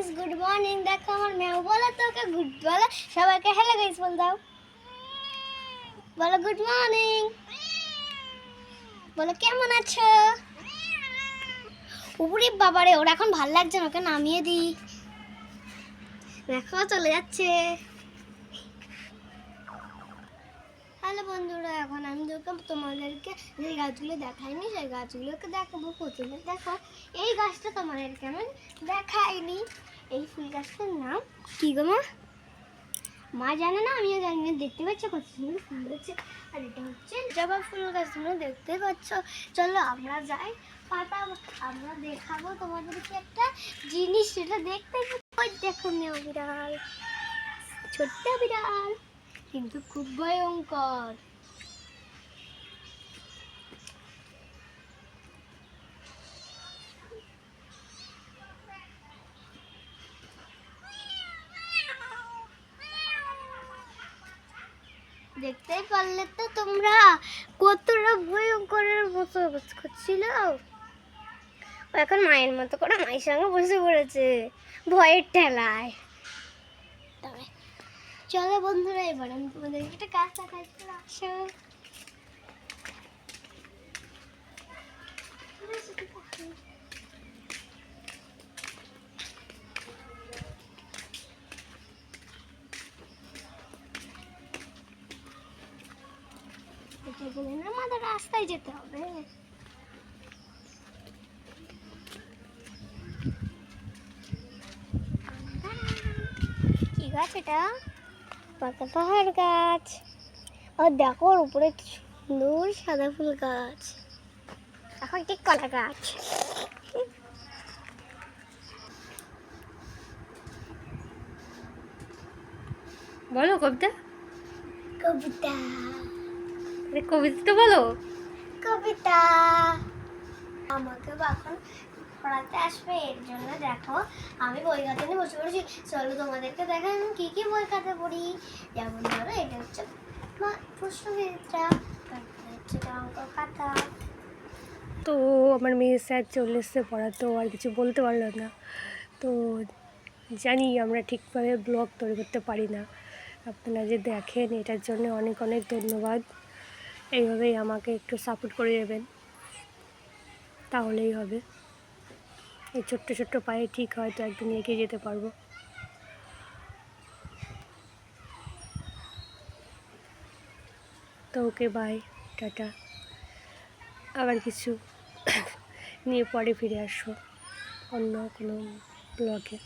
Guys, good morning. দেখো আমার মেয়ে বলে তোকে গুড বলে, সবাইকে হ্যালো গাইস বল দাও, বলো গুড মর্নিং, বলো কেমন আছো। উপরে বাবারে, ওর এখন ভাল লাগছে না, ওকে নামিয়ে দিই। দেখো চলে যাচ্ছে। হ্যালো বন্ধুরা, এখন আমি তোমাদেরকে যে গাছগুলো দেখাইনি সেই গাছগুলোকে দেখাবো। প্রথমে দেখো এই গাছটা তোমাদেরকে আমি দেখাইনি। এই ফুল গাছটার নাম কি গো মা? মা জানে না, আমিও জানি না। দেখতে পাচ্ছ কত সুন্দর ফুল হচ্ছে, আর এটা হচ্ছে জবা ফুল গাছ, তোমরা দেখতে পাচ্ছ। চলো আমরা যাই, পাতা আমরা দেখাবো তোমাদেরকে একটা জিনিস, সেটা দেখতে। ওই দেখো মেয়ে বিড়াল, ছোট্ট বিড়াল, কিন্তু খুব ভয়ঙ্কর। দেখতেই পারলে তো তোমরা কতটা ভয়ঙ্করের মতো করছিল। ও এখন মায়ের মতো করে মায়ের সঙ্গে বসে পড়েছে ভয়ের ঠেলায়। তবে চলো বন্ধুরা, এবার আমি তোমাদেরকে একটা গাছ দেখাই। আসো, বলে না আমাদের রাস্তায় যেতে হবে। কি গাছ এটা? পাতা পাহাড় গাছ। আর দেখো ওর উপরে কি সুন্দর সাদা ফুল গাছ। এখন ঠিক কলা গাছ। বলো কবিতা। কবিতা, কবিতা তো বলো। কবিতা আমাকে এখন পড়াতে আসবে, এর জন্য দেখো আমি বই খাতা নিয়ে বসে পড়েছি। চলো তোমাদেরকে দেখাই আমি কি কি বই খাতা পড়ি। যেমন ধরো এটা হচ্ছে প্রশ্নবিচিত্রা, তারপরে হচ্ছে অঙ্ক খাতা। তো আমার মেয়ে স্যার চলে এসছে পড়াতেও, আর কিছু বলতে পারলো না। তো জানি আমরা ঠিকভাবে ব্লগ তৈরি করতে পারি না, আপনারা যে দেখেন এটার জন্য অনেক অনেক ধন্যবাদ। এইভাবেই আমাকে একটু সাপোর্ট করে দেবেন, তাহলেই হবে। এই ছোট্ট ছোট্ট পায়ে ঠিক হয়তো একদিন এগিয়ে যেতে পারবো। তো ওকে বাই, টাটা। আবার কিছু নিয়ে পরে ফিরে আসবো অন্য কোনো ব্লগে।